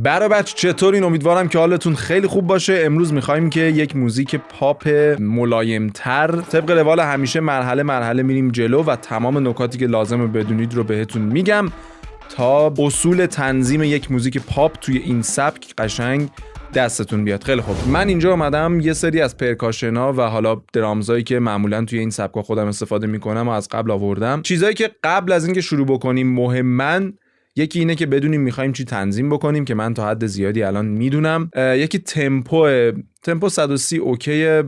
برای بچه چطورین؟ امیدوارم که حالتون خیلی خوب باشه. امروز میخوایم که یک موزیک پاپ ملایم‌تر، طبق روال همیشه مرحله مرحله میریم جلو و تمام نکاتی که لازمه بدونید رو بهتون میگم تا اصول تنظیم یک موزیک پاپ توی این سبک قشنگ دستتون بیاد. خیلی خوب، من اینجا اومدم یه سری از پرکاشنا و حالا درامزایی که معمولا توی این سبکا خودم استفاده میکنم و از قبل آوردم. چیزایی که قبل از اینکه شروع بکنیم مهمن، یکی اینه که بدونیم میخوایم چی تنظیم بکنیم که من تا حد زیادی الان میدونم. یکی تمپو 130 اوکیه،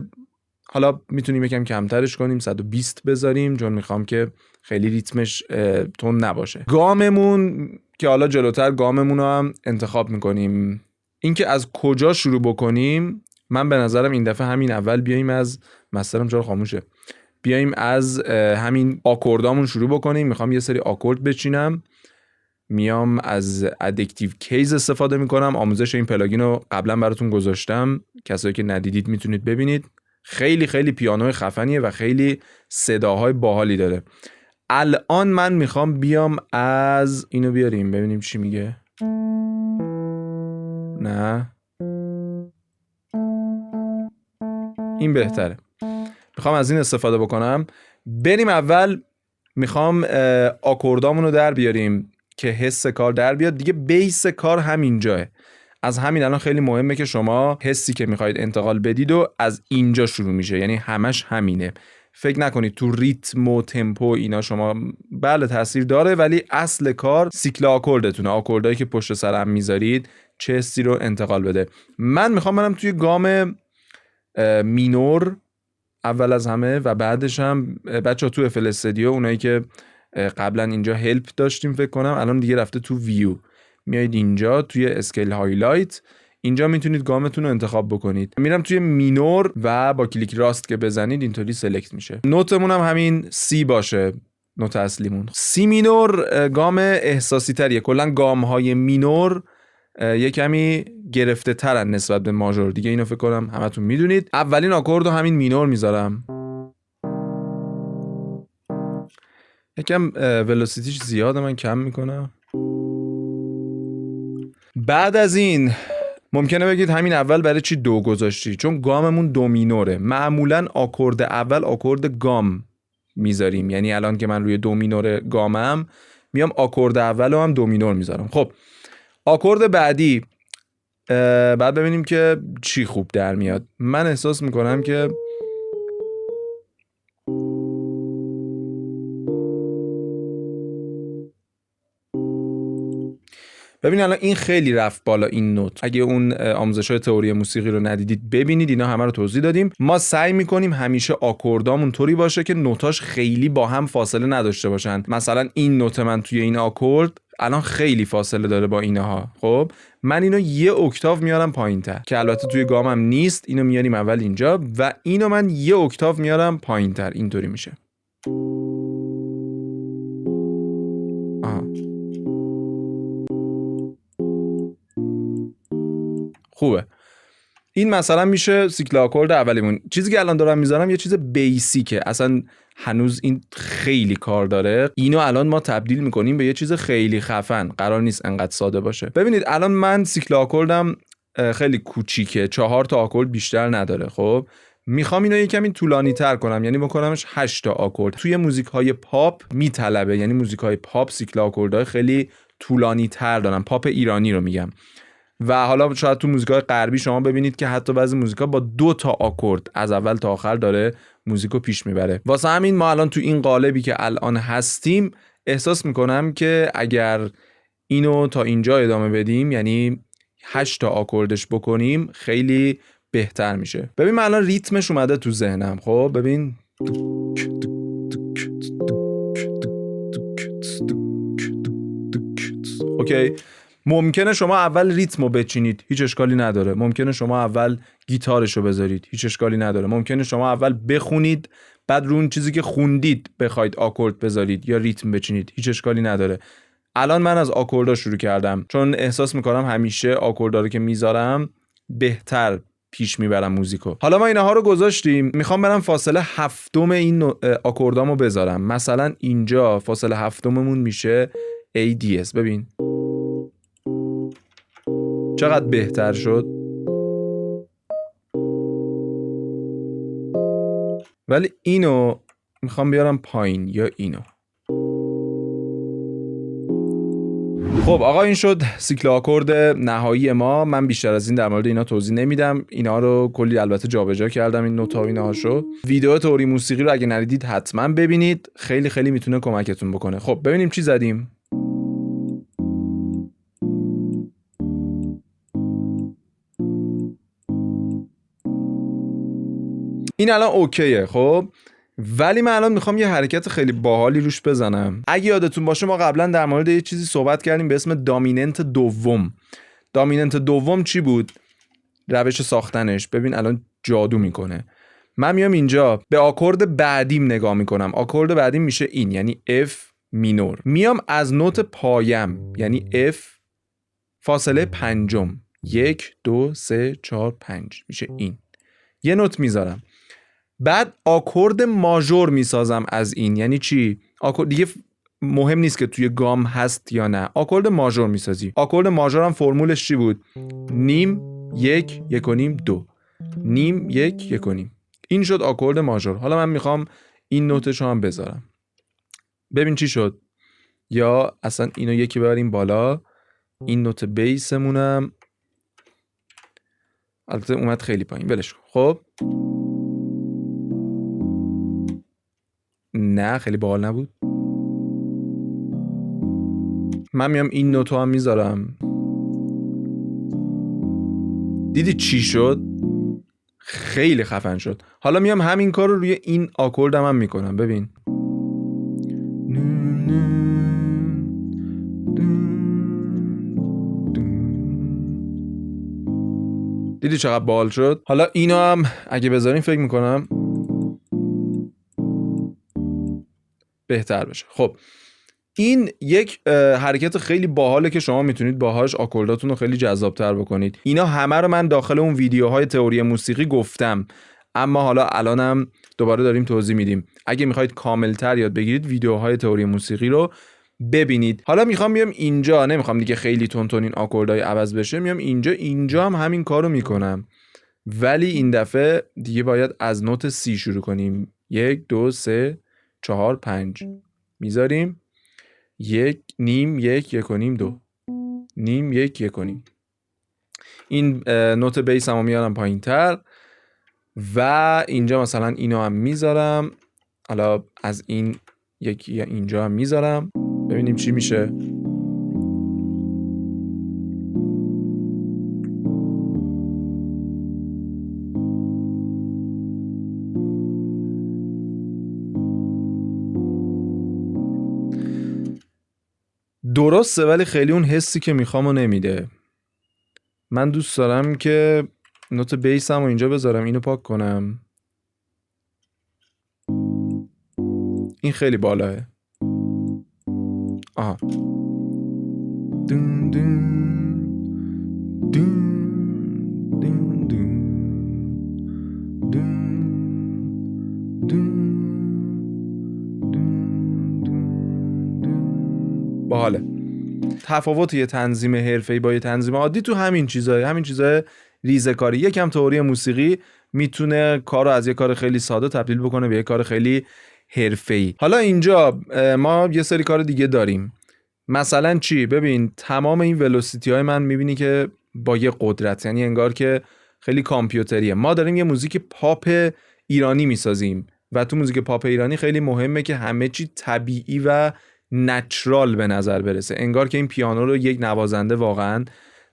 حالا میتونیم یکم کمترش کنیم، 120 بذاریم چون میخوام که خیلی ریتمش تند نباشه. گاممون که حالا جلوتر گاممون رو هم انتخاب میکنیم. اینکه از کجا شروع بکنیم، من به نظرم این دفعه همین اول بیایم از مسترم چرا خاموشه، بیایم از همین آکوردامون شروع بکنیم. میخوام یه سری آکورد بچینم، میام از ادکتیو کیز استفاده میکنم. آموزش این پلاگین رو قبلا براتون گذاشتم، کسایی که ندیدید میتونید ببینید. خیلی خیلی پیانو خفنیه و خیلی صداهای باحالی داره. الان من میخوام بیام از اینو بیاریم ببینیم چی میگه. نه این بهتره، میخوام از این استفاده بکنم. بریم اول، میخوام آکوردامونو در بیاریم که حس کار در بیاد دیگه. بیس کار همینجاه. از همین الان خیلی مهمه که شما حسی که میخواید انتقال بدید و از اینجا شروع میشه، یعنی همش همینه. فکر نکنید تو ریتم و تمپو اینا شما بله تاثیر داره، ولی اصل کار سیکل آکوردتونه، آکوردایی که پشت سر هم میذارید چه حسی رو انتقال بده. من میخوام برم توی گام مینور اول از همه و بعدش هم بچه‌ها تو اف ال استودیو، اونایی که قبلا اینجا هلپ داشتیم فکر کنم، الان دیگه رفته تو ویو. میایید اینجا توی اسکیل هایلایت، اینجا میتونید گامتون رو انتخاب بکنید. میرم توی مینور و با کلیک راست که بزنید اینطوری سلکت میشه. نوتمون هم همین سی باشه، نوت اصلیمون. سی مینور گام احساسی تریه. کلا گام های مینور یه کمی گرفته ترن نسبت به ماژور دیگه، اینو فکر کنم همتون میدونید. اولین آکورد رو همین مینور میذارم، یکم ولوسیتیش زیاده، من کم میکنم. بعد از این ممکنه بگید همین اول برای چی دو گذاشتی؟ چون گاممون دو مینوره. معمولا آکورد اول آکورد گام میذاریم، یعنی الان که من روی دو مینور گامم میام آکورد اولو هم دو مینور میذارم. خب آکورد بعدی بعد ببینیم که چی خوب در میاد. من احساس میکنم که ببین الان این خیلی رفت بالا این نوت. اگه اون آموزش‌های تئوری موسیقی رو ندیدید ببینید، اینا همه رو توضیح دادیم. ما سعی می‌کنیم همیشه آکوردامون طوری باشه که نوتاش خیلی با هم فاصله نداشته باشن. مثلا این نوت من توی این آکورد الان خیلی فاصله داره با اینها. خب من اینو یه اکتاو میارم پایین‌تر که البته توی گامم نیست، اینو میاریم اول اینجا و اینو من یه اکتاو میارم پایین‌تر، اینطوری میشه. خوبه. این مثلا میشه سیکل آکورد اولیمون. چیزی که الان دارم میذارم یه چیز بیسیکه، اصلا هنوز این خیلی کار داره. اینو الان ما تبدیل میکنیم به یه چیز خیلی خفن، قرار نیست انقدر ساده باشه. ببینید الان من سیکل آکوردم خیلی کوچیکه، 4 تا آکورد بیشتر نداره. خب میخوام اینو یکم طولانی تر کنم، یعنی بکنمش 8 تا آکورد. توی موزیک های پاپ میطلبه، یعنی موزیک های پاپ سیکل آکوردهای خیلی طولانی تر دارن. پاپ ایرانی رو میگم. و حالا شاید تو موزیکای غربی شما ببینید که حتی بعضی موزیکا با 2 تا آکورد از اول تا آخر داره موزیکو پیش میبره. واسه همین ما الان تو این قالبی که الان هستیم احساس میکنم که اگر اینو تا اینجا ادامه بدیم، یعنی 8 تا آکوردش بکنیم، خیلی بهتر میشه. ببین من الان ریتمش اومده تو ذهنم. خب ببین اوکی. ممکنه شما اول ریتمو بچینید، هیچ اشکالی نداره. ممکنه شما اول گیتارشو بذارید، هیچ اشکالی نداره. ممکنه شما اول بخونید، بعد رو اون چیزی که خوندید بخواید آکورد بذارید یا ریتم بچینید، هیچ اشکالی نداره. الان من از آکوردا شروع کردم چون احساس میکنم همیشه آکوردا رو که میذارم بهتر پیش میبرم موزیکو. حالا ما اینها رو گذاشتیم، میخوام برم فاصله هفتم این آکوردامو بذارم. مثلا اینجا فاصله هفتممون میشه A D S. ببین چقدر بهتر شد. ولی اینو میخوام بیارم پایین یا اینو. خب آقا این شد سیکل آکورد نهایی ما. من بیشتر از این در مورد اینا توضیح نمیدم. اینا رو کلی البته جابجا کردم، این نوتا و اینهاشو. ویدیو تئوری موسیقی رو اگه ندیدید حتما ببینید، خیلی خیلی میتونه کمکتون بکنه. خب ببینیم چی زدیم. این الان اوکیه. خب ولی من الان میخوام یه حرکت خیلی باحالی روش بزنم. اگه یادتون باشه ما قبلا در مورد یه چیزی صحبت کردیم به اسم دامیننت دوم. دامیننت دوم چی بود؟ روش ساختنش. ببین الان جادو میکنه. من میام اینجا به آکورد بعدیم نگاه میکنم. آکورد بعدیم میشه این، یعنی F مینور. میام از نوت پایم یعنی F فاصله پنجم 1 2 3 4 5 میشه این. یه نوت میذارم. بعد آکورد ماژور میسازم از این. یعنی چی؟ آکورد دیگه مهم نیست که توی گام هست یا نه. آکورد ماژور میسازی. آکورد ماژور هم فرمولش چی بود؟ نیم 1 1 و نیم 2 نیم 1 1 و نیم. این شد آکورد ماژور. حالا من میخوام این نوتشو هم بذارم. ببین چی شد. یا اصلا اینو یکی ببریم بالا. این نوت بیسمونم البته اومد خیلی پایین، ولش کن. خب نه خیلی باحال نبود. من میام این نوتو هم میذارم. دیدی چی شد؟ خیلی خفن شد. حالا میام همین کار رو روی این آکوردم هم میکنم. ببین دیدی چقدر باحال شد؟ حالا اینو هم اگه بذاریم فکر میکنم بهتر بشه. خب این یک حرکت خیلی باحاله که شما میتونید باهاش آکورداتون رو خیلی جذاب‌تر بکنید. اینا همه رو من داخل اون ویدیوهای تئوری موسیقی گفتم، اما حالا الانم دوباره داریم توضیح میدیم. اگه میخواید کاملتر یاد بگیرید ویدیوهای تئوری موسیقی رو ببینید. حالا میخوام بیام اینجا، نمیخوام دیگه خیلی تون این آکوردهای عوض بشه. میام اینجا هم همین کارو میکنم، ولی این دفعه دیگه باید از نوت سی شروع کنیم. 1 2 3 4 5 میذاریم. 1 نیم 1 1 و نیم 2 نیم 1 1 و نیم. این نوت بیس هم میارم پایین تر و اینجا مثلا اینو هم میذارم. حالا از این یکی اینجا هم میذارم. ببینیم چی میشه. درسته ولی خیلی اون حسی که میخوامو نمیده. من دوست دارم که نوت بیسم رو اینجا بذارم، اینو پاک کنم. این خیلی بالاه. آها دون دون دون دون دون دون باحاله. تفاوت یه تنظیم حرفه‌ای با یه تنظیم عادی تو همین چیزای ریزه‌کاری. یکم تئوری موسیقی میتونه کارو از یه کار خیلی ساده تبدیل بکنه به یه کار خیلی حرفه‌ای. حالا اینجا ما یه سری کار دیگه داریم. مثلا چی؟ ببین تمام این ولوسیتی‌های من میبینی که با یه قدرت، یعنی انگار که خیلی کامپیوتریه. ما داریم یه موزیک پاپ ایرانی میسازیم و تو موزیک پاپ ایرانی خیلی مهمه که همه چی طبیعی و نچرال به نظر برسه، انگار که این پیانو رو یک نوازنده واقعا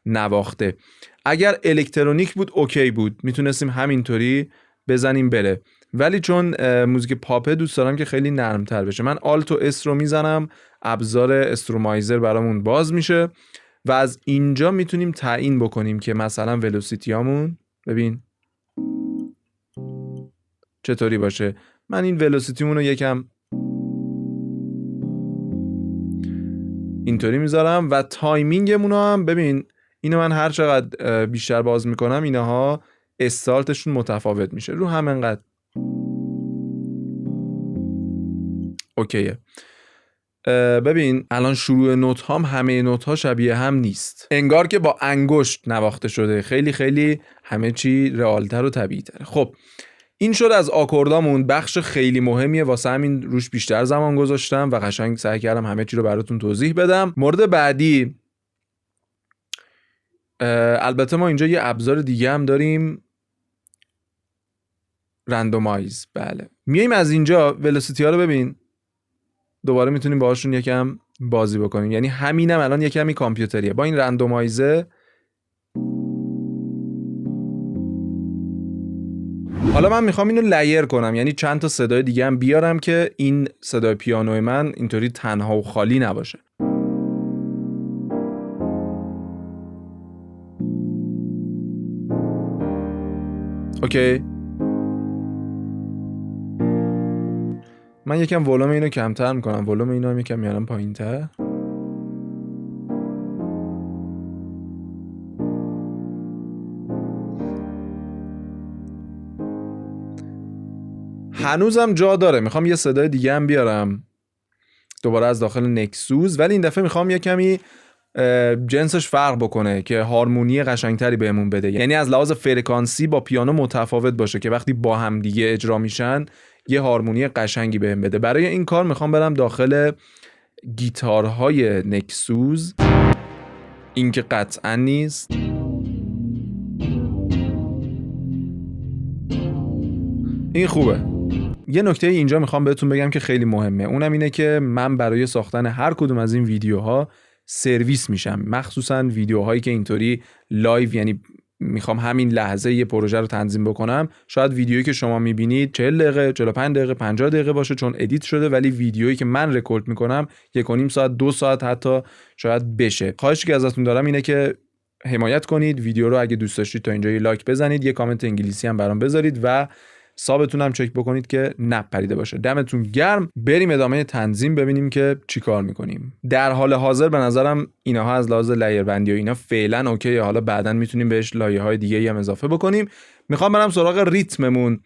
نواخته. اگر الکترونیک بود اوکی بود، میتونستیم همینطوری بزنیم بره، ولی چون موزیک پاپه دوست دارم که خیلی نرمتر بشه. من آلت و اس رو میزنم، ابزار استرومایزر برامون باز میشه و از اینجا میتونیم تعیین بکنیم که مثلا ولوسیتیامون ببین چطوری باشه. من این ولوسیتیمون رو یکم اینطوری میذارم و تایمینگمون هم ببین، اینو من هر چقدر بیشتر باز میکنم اینها استارتشون متفاوت میشه. رو همینقدر اوکیه. ببین الان شروع نوت هام همه نوت ها شبیه هم نیست، انگار که با انگشت نواخته شده، خیلی خیلی همه چی رئالتر و طبیعی تره. خب این شد از آکوردامون، بخش خیلی مهمیه واسه همین روش بیشتر زمان گذاشتم و قشنگ سعی کردم همه چی رو براتون توضیح بدم. مورد بعدی، البته ما اینجا یه ابزار دیگه هم داریم، رندومایز. بله میایم از اینجا ولوسیتی ها رو ببین، دوباره میتونیم باهاشون یکم بازی بکنیم، یعنی همینم الان یکمی کامپیوتریه با این رندومایزه. حالا من میخوام اینو لیر کنم، یعنی چند تا صدای دیگه هم بیارم که این صدای پیانوی من اینطوری تنها و خالی نباشه. اوکی، من یکم ولوم اینو کمتر میکنم، ولوم اینو هم یکم میارم پایین‌تر. هنوزم جا داره، میخوام یه صدای دیگه هم بیارم دوباره از داخل نکسوس، ولی این دفعه میخوام یه کمی جنسش فرق بکنه که هارمونی قشنگتری بهمون بده، یعنی از لحاظ فرکانسی با پیانو متفاوت باشه که وقتی با هم دیگه اجرا میشن یه هارمونی قشنگی بهم بده. برای این کار میخوام برم داخل گیتارهای نکسوس، این که قطعا نیست، این خوبه. یه نکته اینجا میخوام بهتون بگم که خیلی مهمه، اونم اینه که من برای ساختن هر کدوم از این ویدیوها سرویس میشم، مخصوصا ویدیوهایی که اینطوری لایو، یعنی میخوام همین لحظه یه پروژه رو تنظیم بکنم. شاید ویدیویی که شما میبینید 40 دقیقه، 45 دقیقه، 50 دقیقه باشه چون ادیت شده، ولی ویدیویی که من رکورد میکنم 1.5 ساعت، 2 ساعت حتی شاید بشه. خواهشی که ازتون دارم اینه که حمایت کنید ویدیو رو، اگه دوست داشتید تا اینجا یه لایک بزنید، یه کامنت انگلیسی هم برام بذارید و حسابتون هم چک بکنید که نپریده باشه. دمتون گرم. بریم ادامه تنظیم ببینیم که چی کار میکنیم. در حال حاضر به نظرم اینها از لحاظ لیر بندی و اینا فعلا اوکیه، حالا بعداً میتونیم بهش لایه‌های دیگه هم اضافه بکنیم. میخوام برم سراغ ریتممون،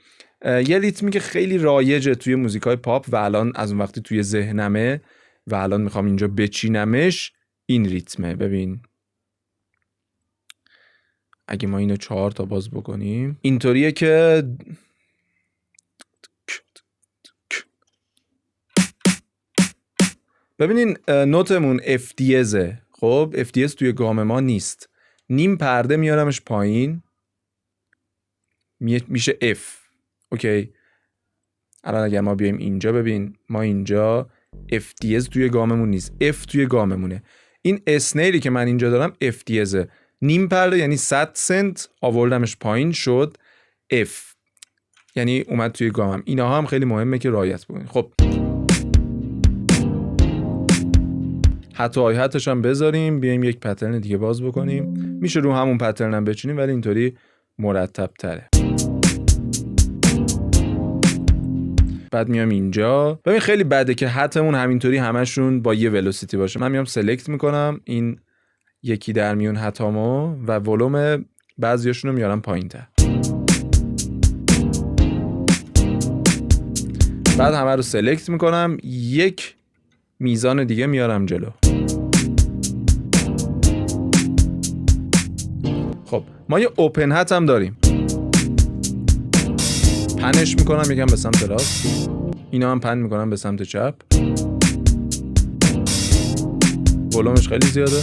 یه ریتمی که خیلی رایجه توی موزیکای پاپ و الان از اون وقتی توی ذهنمه و الان میخوام اینجا بچینمش. این ریتمه، ببین اگه ما اینو 4 تا باز بکنیم اینطوریه که ببینین نوتمون اف دیزه. خب اف دیز توی گام ما نیست، نیم پرده میارمش پایین میشه اف. اوکی، الان اگر ما بیایم اینجا ببین، ما اینجا اف دیز توی گاممون نیست، اف توی گاممونه. این اسنیلی که من اینجا دارم اف دیزه، نیم پرده یعنی 100 سنت آوردمش پایین شد اف، یعنی اومد توی گامم. اینها هم خیلی مهمه که رعایت بکنید. خب حتی هایهتش هم بذاریم، بیایم یک پترن دیگه باز بکنیم، میشه رو همون پترن هم بچینیم ولی اینطوری مرتب تره. بعد میام اینجا، ببین خیلی بده که حتمون همینطوری همشون با یه ولوسیتی باشه. من میام سلکت میکنم این یکی در میون حتامو و ولوم بعضیاشون رو میارم پایین تر، بعد همه رو سلکت میکنم، یک میزان دیگه میارم جلو. خب ما یه اوپن هت هم داریم، پنش میکنم یکم به سمت راست، اینا هم پن میکنم به سمت چپ، ولومش خیلی زیاده.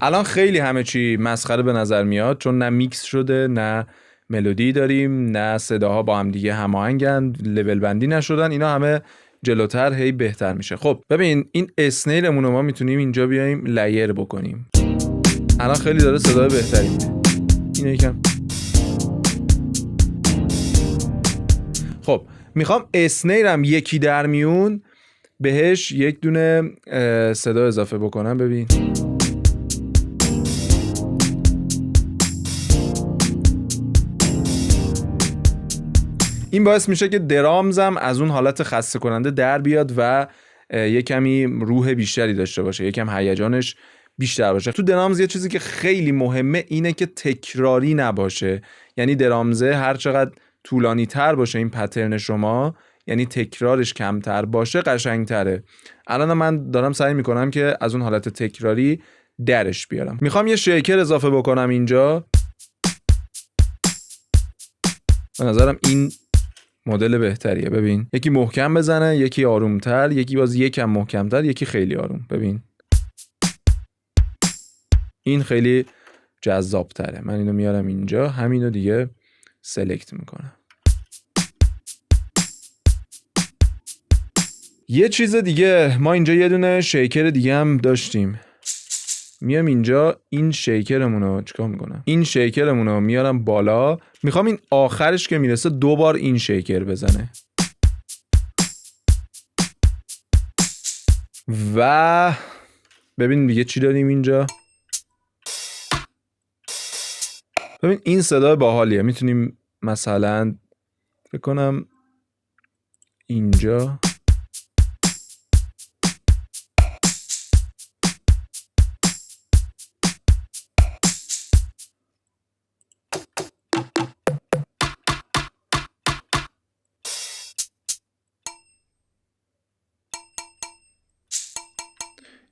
الان خیلی همه چی مسخره به نظر میاد چون نه میکس شده، نه ملودی داریم، نه صداها با هم دیگه هماهنگن، لول بندی نشدن، اینا همه جلوتر هی بهتر میشه. خب ببین این اسنیلمون رو ما میتونیم اینجا بیایم لیر بکنیم، الان خیلی داره صدای بهتری میده. اینو یکم خب میخوام اسنیلم یکی در میون بهش یک دونه صدا اضافه بکنم. ببین این باعث میشه که درامزم از اون حالت خسته کننده در بیاد و یه کمی روح بیشتری داشته باشه، یکم هیجانش بیشتر باشه. تو درامز یه چیزی که خیلی مهمه اینه که تکراری نباشه، یعنی درامزه هر چقدر طولانی تر باشه این پترن شما، یعنی تکرارش کمتر باشه، قشنگتره. الان من دارم سعی میکنم که از اون حالت تکراری درش بیارم. میخوام یه شیکر اضافه بکنم اینجا. به نظرم این مدل بهتریه. ببین یکی محکم بزنه، یکی آرومتر، یکی باز یکم محکمتر، یکی خیلی آروم. ببین این خیلی جذابتره. من اینو میارم اینجا، همینو دیگه سلکت میکنم. یه چیز دیگه، ما اینجا یه دونه شیکر دیگه هم داشتیم. میام اینجا این شیکرمونو چیکار میکنم؟ این شیکرمونو میارم بالا. میخوام این آخرش که میرسه 2 بار این شیکر بزنه. و ببین دیگه چی داریم اینجا. ببین این صدا باحالیه. میتونیم مثلا فکر کنم اینجا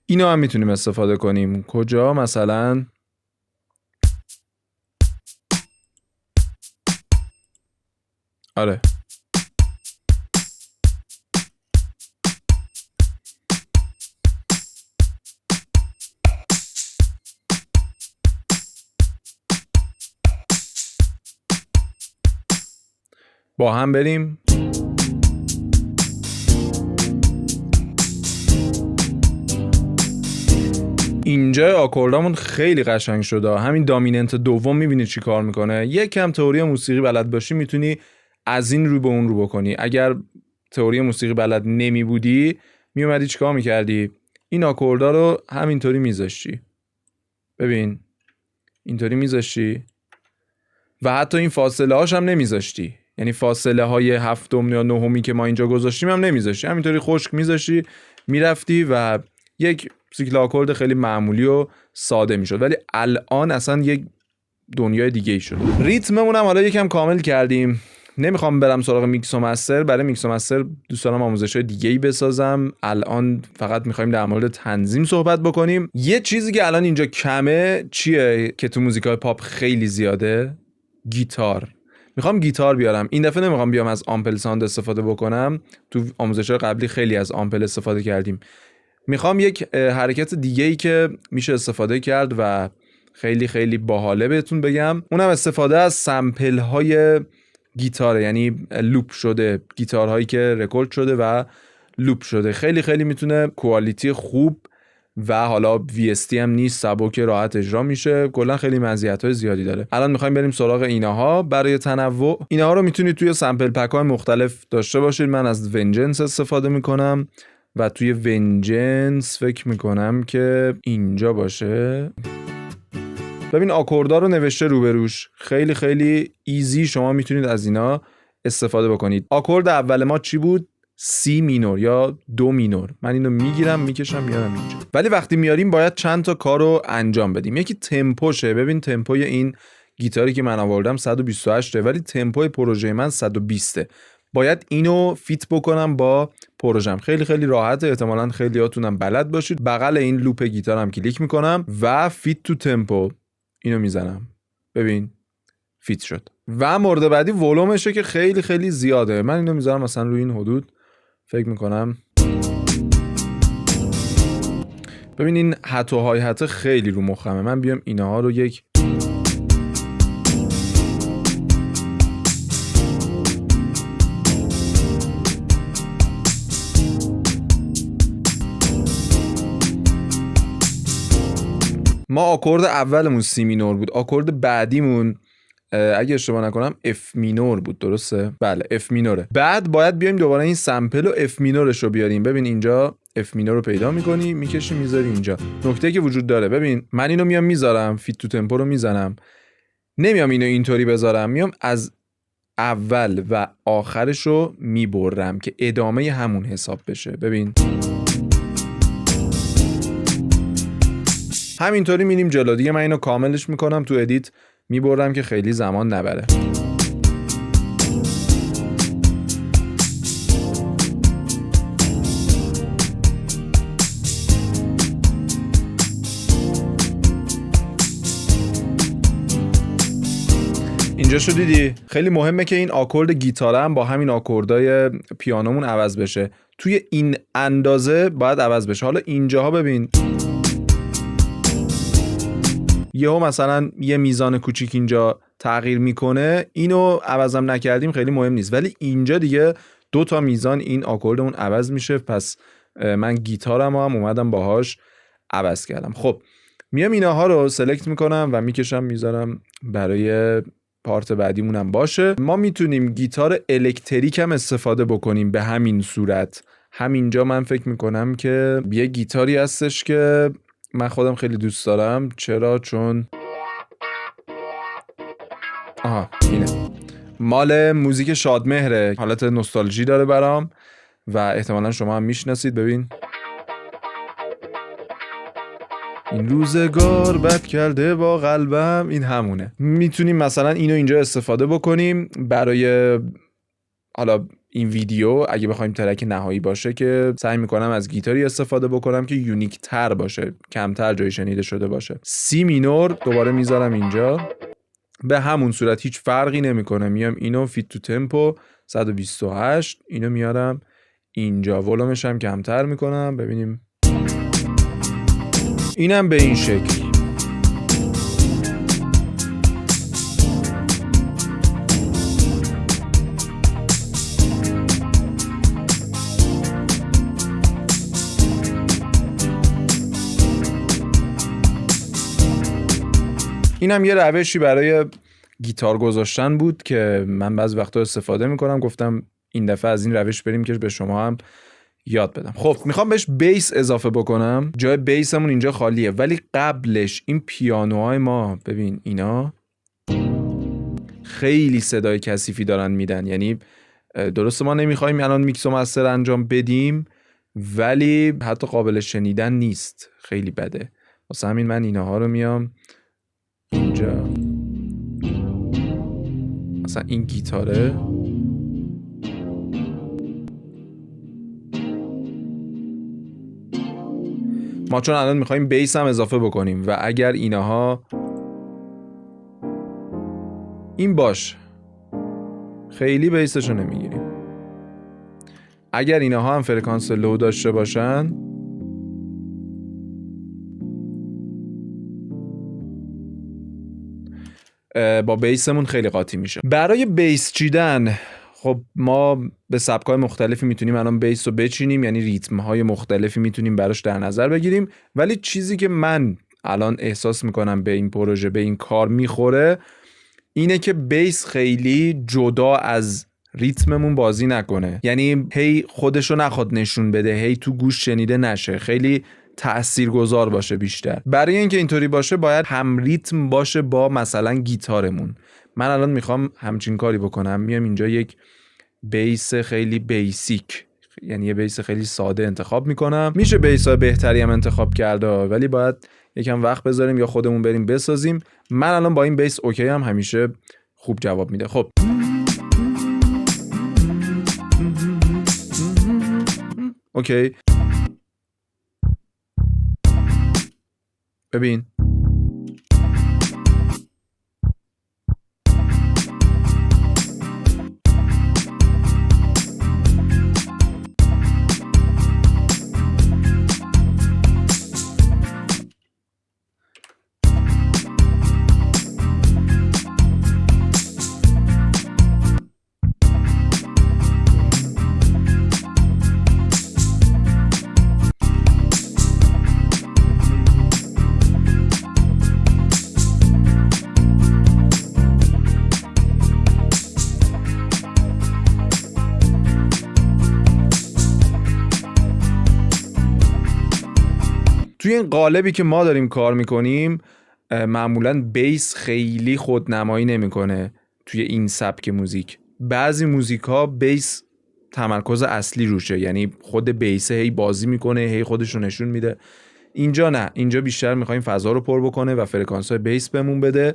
اینو هم میتونیم استفاده کنیم. کجا؟ مثلا آره با هم بریم. اینجا آکوردامون خیلی قشنگ شده. همین دامیننت دوم میبینی چی کار میکنه. یکم تئوری موسیقی بلد باشی میتونی از این رو به اون رو بکنی. اگر تئوری موسیقی بلد نمی بودی میومدی چیکار میکردی؟ این آکوردا رو همینطوری میذاشتی. ببین اینطوری میذاشتی و حتی این فاصله هاش هم نمیذاشتی. یعنی فاصله های هفتم یا نهمی که ما اینجا گذاشتیم هم نمیذاشتی. همینطوری خشک میذاشتی، میرفتی و یک سیکل آکورد خیلی معمولی و ساده میشد. ولی الان اصلا یک دنیای دیگه ای شد. ریتممون هم حالا یکم کامل کردیم. نمیخوام برم سراغ میکس و مستر. برای میکس و مستر دوست دارم آموزش‌های دیگه‌ای بسازم. الان فقط میخوایم در مورد تنظیم صحبت بکنیم. یه چیزی که الان اینجا کمه چیه که تو موزیکای پاپ خیلی زیاده؟ گیتار. میخوام گیتار بیارم. این دفعه نمیخوام بیام از آمپل ساوند استفاده بکنم. تو آموزش‌های قبلی خیلی از آمپل استفاده کردیم. میخوام یک حرکت دیگه‌ای که میشه استفاده کرد و خیلی خیلی باحاله بهتون بگم. اونم استفاده از سمپل های گیتاره، یعنی لوپ شده، گیتارهایی که رکورد شده و لوپ شده. خیلی خیلی میتونه کوالیتی خوب و حالا VST هم نیست، سبک راحت اجرا میشه. کلا خیلی مزیت‌های زیادی داره. الان میخوایم بریم سراغ اینها. برای تنوع اینها رو میتونید توی سمپل پک‌های مختلف داشته باشید. من از ونجنس استفاده میکنم و توی ونجنس فکر میکنم که اینجا باشه. ببین آکوردا رو نوشته روبروش. خیلی خیلی ایزی شما میتونید از اینا استفاده بکنید. آکورد اول ما چی بود؟ سی مینور یا دو مینور. من اینو میگیرم میکشم میارم اینجا. ولی وقتی میاریم باید چند تا کار رو انجام بدیم. یکی تمپوشه. ببین تمپوی این گیتاری که من آوردم 128 ولی تمپوی پروژه من 120. باید اینو فیت بکنم با پروژم. خیلی خیلی راحته. احتمالاً خیلیاتونم بلد باشید. بغل این لوپ گیتارم کلیک میکنم و فیت تو تمپو اینو میزنم. ببین فیت شد. و مورد بعدی ولومشه که خیلی خیلی زیاده. من اینو میذارم مثلا روی این حدود. فکر میکنم ببین این حت و های حت خیلی رو مخمه. من بیام اینها رو یک ما آکورد اولمون سی مینور بود. آکورد بعدیمون اگه اشتباه نکنم اف مینور بود. درسته؟ بله اف مینوره. بعد باید بیایم دوباره این سمپل و اف مینورش رو بیاریم. ببین اینجا اف مینور رو پیدا میکنی، میکشی میذاری اینجا. نکته که وجود داره، ببین من اینو میام میذارم، فیت تو تمپو رو میزنم، نمیام اینو اینطوری بذارم، میام از اول و آخرش رو میبرم که ادامه همون حساب بشه. ببین همینطوری میریم جلو. دیگه من اینو کاملش میکنم تو ادیت میبرم که خیلی زمان نبره. اینجا شو دیدی؟ خیلی مهمه که این آکورد گیتاره هم با همین آکوردای پیانومون عوض بشه. توی این اندازه باید عوض بشه. حالا اینجاها ببین یهو مثلا یه میزان کوچیک اینجا تغییر میکنه، اینو عوضم نکردیم خیلی مهم نیست، ولی اینجا دیگه 2 تا میزان این آکوردمون عوض میشه. پس من گیتارم هم اومدم باهاش عوض کردم. خب میام اینها رو سلکت میکنم و میکشم میذارم برای پارت بعدیمونم باشه. ما میتونیم گیتار الکتریک هم استفاده بکنیم به همین صورت. همینجا من فکر میکنم که یه گیتاری هستش که من خودم خیلی دوست دارم. چرا؟ چون اینه مال موزیک شادمهره، حالت نوستالژی داره برام و احتمالا شما هم میشناسید. ببین این روزگار بد کرده با قلبم، این همونه. میتونیم مثلا اینو اینجا استفاده بکنیم برای حالا این ویدیو. اگه بخوایم ترک نهایی باشه که سعی میکنم از گیتاری استفاده بکنم که یونیک تر باشه، کمتر جای شنیده شده باشه. سی مینور دوباره میذارم اینجا، به همون صورت هیچ فرقی نمیکنه. میام اینو فیت تو تمپو 128 اینو میارم اینجا، ولومش هم کمتر میکنم. ببینیم اینم به این شکل. اینم یه روشی برای گیتار گذاشتن بود که من بعضی وقتا استفاده میکنم. گفتم این دفعه از این روش بریم که به شما هم یاد بدم. خب میخوام بهش بیس اضافه بکنم. جای بیسمون اینجا خالیه، ولی قبلش این پیانوهای ما ببین اینا خیلی صدای کثیفی دارن میدن. یعنی درسته ما نمیخوایم الان میکس و مستر انجام بدیم، ولی حتی قابل شنیدن نیست، خیلی بده. واسه همین من اینها رو میام اینجا، مثلا این گیتاره ما چون الان میخوایم بیس هم اضافه بکنیم و اگر اینها این باش خیلی بیسشو نمیگیریم، اگر اینها هم فرکانس لو داشته باشن با بیسمون خیلی قاطی میشه. برای بیس چیدن خب ما به سبک‌های مختلفی میتونیم الان بیس رو بچینیم، یعنی ریتم‌های مختلفی میتونیم براش در نظر بگیریم، ولی چیزی که من الان احساس میکنم به این پروژه به این کار میخوره اینه که بیس خیلی جدا از ریتممون بازی نکنه. یعنی هی خودشو نخواد نشون بده، هی تو گوش شنیده نشه، خیلی تاثیرگذار باشه بیشتر. برای اینکه اینطوری باشه باید هم ریتم باشه با مثلا گیتارمون. من الان میخوام همچین کاری بکنم. میام اینجا یک بیس خیلی بیسیک، یعنی یه بیس خیلی ساده انتخاب میکنم. میشه بیس‌های بهتری هم انتخاب کرده، ولی باید یکم وقت بذاریم یا خودمون بریم بسازیم. من الان با این بیس اوکی هم همیشه خوب جواب میده. خب اوکی، ببین توی این قالبی که ما داریم کار میکنیم معمولاً بیس خیلی خودنمایی نمیکنه. توی این سبک موزیک بعضی موزیک ها بیس تمرکز اصلی روشه، یعنی خود بیس هی بازی میکنه، هی خودش رو نشون میده. اینجا نه، اینجا بیشتر میخوایم فضا رو پر بکنه و فرکانس های بیس بهمون بده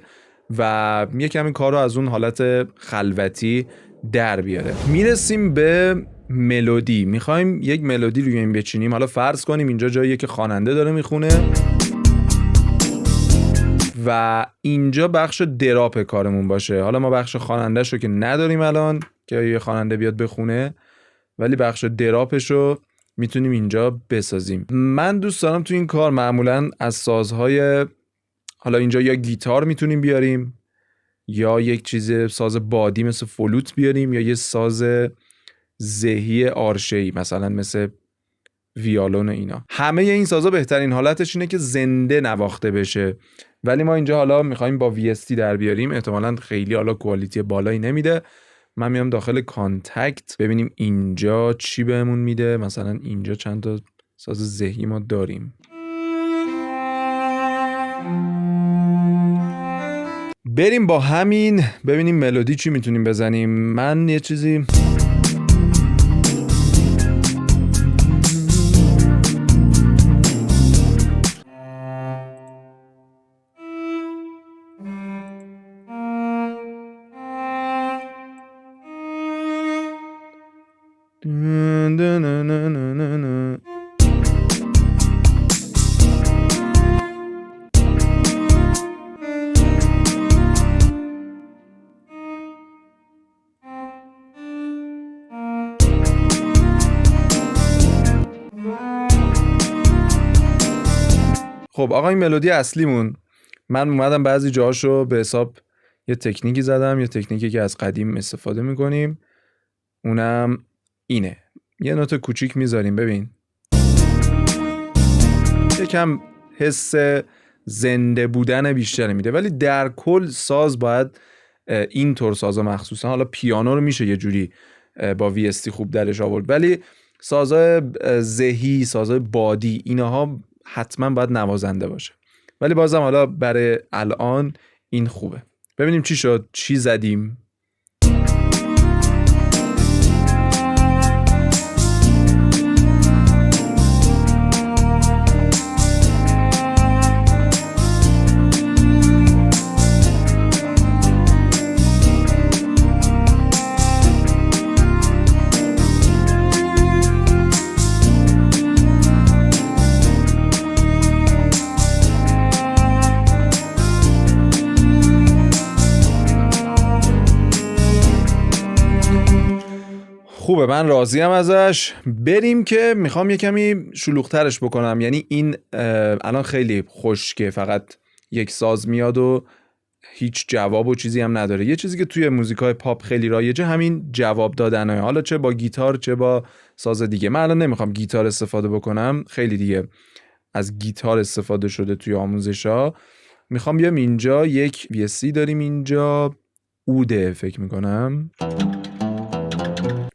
و یه کمی کار رو از اون حالت خلوتی در بیاره. میرسیم به ملودی. میخوایم یک ملودی روی این بچینیم. حالا فرض کنیم اینجا جاییه که خواننده داره میخونه و اینجا بخش دراپ کارمون باشه. حالا ما بخش خواننده‌ش رو که نداریم الان که یه خواننده بیاد بخونه، ولی بخش دراپش رو میتونیم اینجا بسازیم. من دوست دارم تو این کار معمولا از سازهای، حالا اینجا یا گیتار میتونیم بیاریم یا یک چیز ساز بادی مثل فلوت بیاریم یا یه ساز زهی آرشه‌ای مثلا مثل ویالون. اینا همه این سازا بهترین حالتش اینه که زنده نواخته بشه، ولی ما اینجا حالا میخوایم با VST در بیاریم، احتمالاً خیلی حالا کوالیتی بالایی نمیده. من میام داخل کانتکت ببینیم اینجا چی بهمون میده. مثلا اینجا چند تا ساز زهی ما داریم. بریم با همین ببینیم ملودی چی میتونیم بزنیم. من یه چیزی خب آقا این ملودی اصلیمون. من اومدم بعضی جاهاشو به حساب یه تکنیکی زدم، یه تکنیکی که از قدیم استفاده میکنیم، اونم اینه. یه نوت کوچیک میذاریم، ببین یکم حس زنده بودن بیشتر میده، ولی در کل ساز باید اینطور سازا مخصوصا حالا پیانو رو میشه یه جوری با VST خوب درش آورد، ولی سازای زهی، سازای بادی، اینها حتما باید نوازنده باشه. ولی بازم حالا برای الان این خوبه. ببینیم چی شد، چی زدیم. خوبه، من راضیم ازش. بریم که میخوام یه کمی شلوغ‌ترش بکنم. یعنی این الان خیلی خشکه، فقط یک ساز میاد و هیچ جواب و چیزی هم نداره. یه چیزی که توی موزیکای پاپ خیلی رایجه همین جواب دادنه، حالا چه با گیتار چه با ساز دیگه. من الان نمیخوام گیتار استفاده بکنم، خیلی دیگه از گیتار استفاده شده توی آموزشا. میخوام بیام اینجا یک VSC داریم اینجا، اوده فکر میکنم.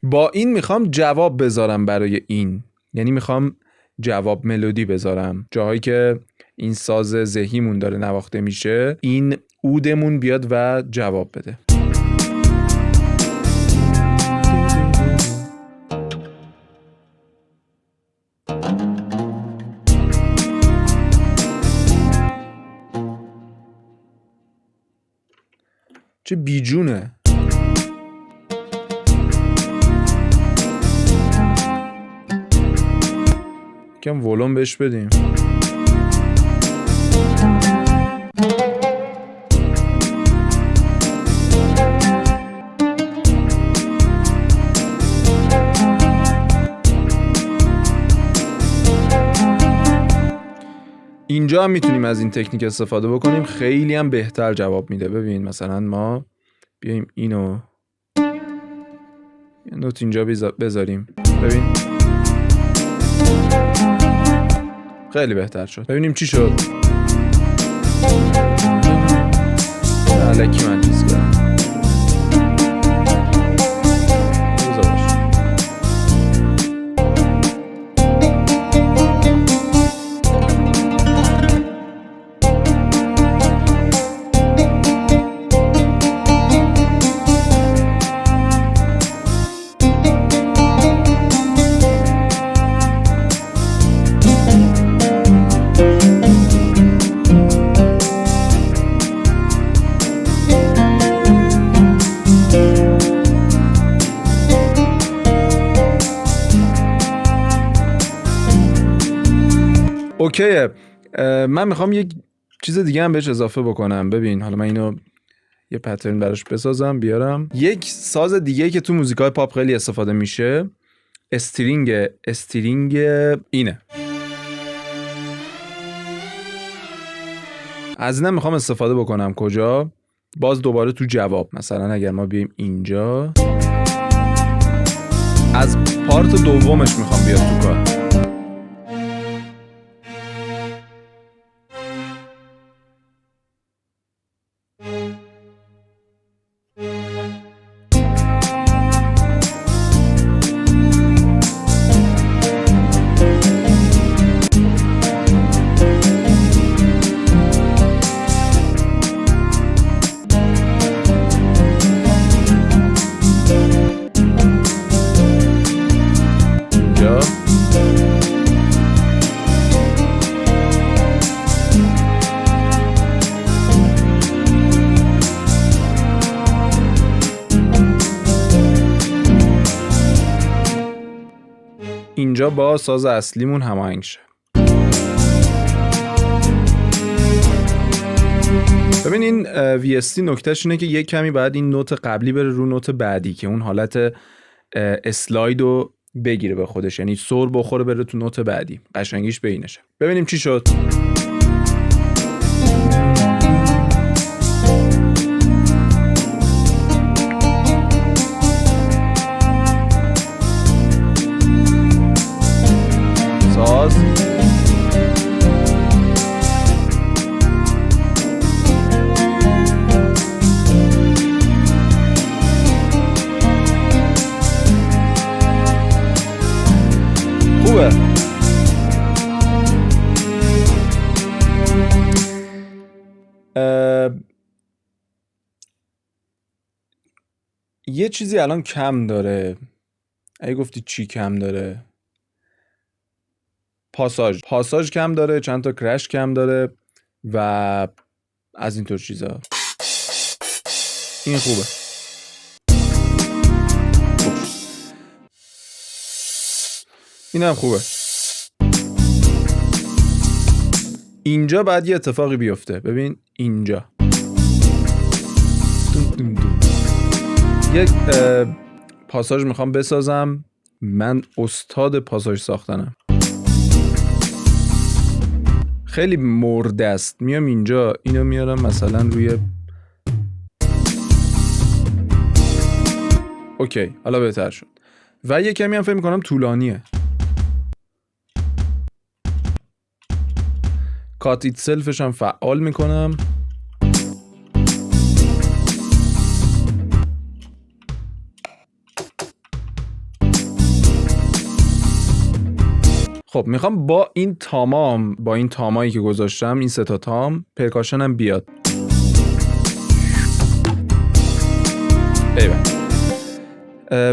با این میخوام جواب بذارم برای این، یعنی میخوام جواب ملودی بذارم جاهایی که این ساز زهیمون داره نواخته میشه، این اودمون بیاد و جواب بده. چه بیجونه. کم ولوم بهش بدیم. اینجا هم میتونیم از این تکنیک استفاده بکنیم، خیلی هم بهتر جواب میده. ببین مثلا ما بیایم اینو یه نوت اینجا بذاریم، ببین خیلی بهتر شد. ببینیم چی شد. الکی من چیز کردم. اوکیه. من میخوام یک چیز دیگه هم بهش اضافه بکنم. ببین حالا من اینو یه پترن براش بسازم بیارم. یک ساز دیگه که تو موزیکای پاپ خیلی استفاده میشه استرینگ اینه. از اینم میخوام استفاده بکنم. کجا؟ باز دوباره تو جواب. مثلا اگر ما بیایم اینجا، از پارت دومش میخوام بیاد تو کار. اینجا با ساز اصلیمون هماهنگ شه. ببین این VST نکتهش اینه که یک کمی باید این نوت قبلی بره رو نوت بعدی که اون حالت اسلایدو بگیره به خودش، یعنی سر بخوره بره تو نوت بعدی. قشنگیش به اینشه. ببینیم چی شد. ساز خوبه. یه چیزی الان کم داره. اگه گفتی چی کم داره؟ پاساژ کم داره، چند تا کرش کم داره و از اینطور چیزا. این خوبه. این هم خوبه. اینجا بعد یه اتفاقی بیفته. ببین اینجا یک پاساژ میخوام بسازم. من استاد پاساژ ساختنم. خیلی مرده است. میام اینجا اینو میارم مثلا روی اوکی حالا بهتر شد. و یه کمی هم فکر میکنم طولانیه. کات ایت سلفش هم فعال میکنم. خب میخوام با این تامایی که گذاشتم، این سه تا تام، پرکاشن هم بیاد.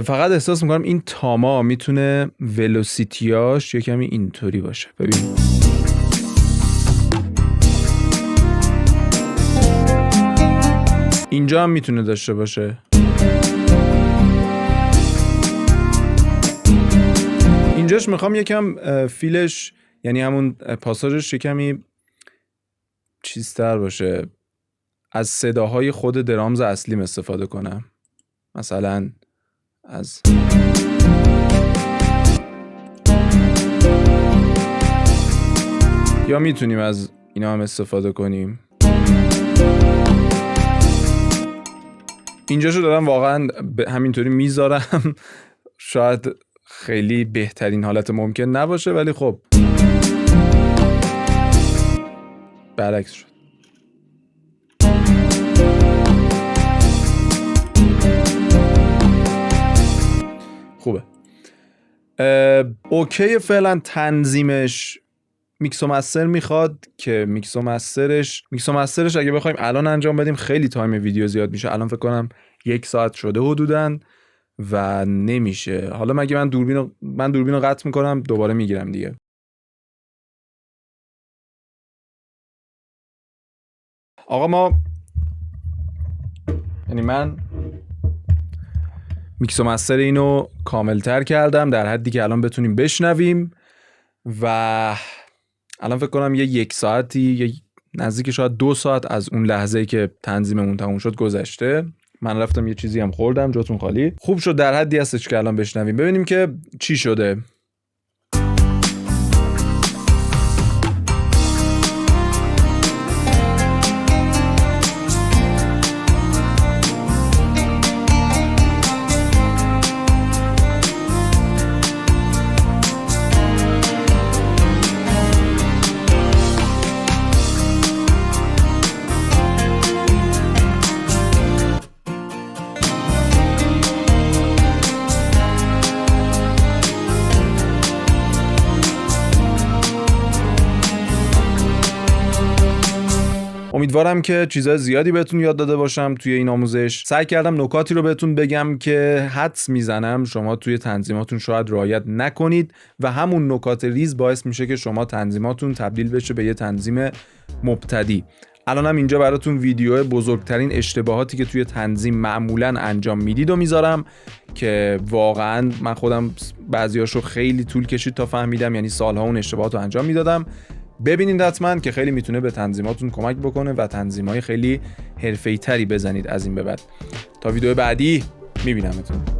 فقط احساس میکنم این تاما میتونه ولوسیتیاش یه کمی اینطوری باشه. ببین اینجا هم میتونه داشته باشه. اینجاش میخوام یکم فیلش، یعنی همون پاساژش یکمی چیزتر باشه، از صداهای خود درامز اصلیم استفاده کنم. مثلا از یا میتونیم از اینا هم استفاده کنیم. اینجاشو دارم واقعا همینطوری میذارم. شاید خیلی بهترین حالت ممکن نباشه ولی خب برعکس شد. خوبه. اوکی فعلا تنظیمش میکس و مستر میخواد که میکس و مسترش اگه بخوایم الان انجام بدیم خیلی تایم ویدیو زیاد میشه. الان فکر کنم 1 ساعت شده حدوداً و نمیشه. حالا مگه من دوربین رو قطع میکنم دوباره میگیرم دیگه. آقا من میکس و مستر اینو کاملتر کردم در حدی که الان بتونیم بشنویم و الان فکر کنم 1 ساعتی نزدیک شاید 2 ساعت از اون لحظه‌ای که تنظیممون تموم شد گذشته. من رفتم یه چیزی هم خوردم، جاتون خالی. خوب شد در حدی هستش که الان بشنویم ببینیم که چی شده. امیدوارم که چیزای زیادی بهتون یاد داده باشم توی این آموزش. سعی کردم نکاتی رو بهتون بگم که حدس میزنم شما توی تنظیماتون شاید رعایت نکنید و همون نکات ریز باعث میشه که شما تنظیماتون تبدیل بشه به یه تنظیم مبتدی. الانم اینجا براتون ویدیو بزرگترین اشتباهاتی که توی تنظیم معمولاً انجام میدید و میذارم که واقعاً من خودم بعضیاشو خیلی طول کشید تا فهمیدم، یعنی سالها اون اشتباهات رو انجام میدادم. ببینید حتما که خیلی میتونه به تنظیماتون کمک بکنه و تنظیمای خیلی حرفه‌ای تری بزنید از این به بعد. تا ویدیو بعدی میبینمتون.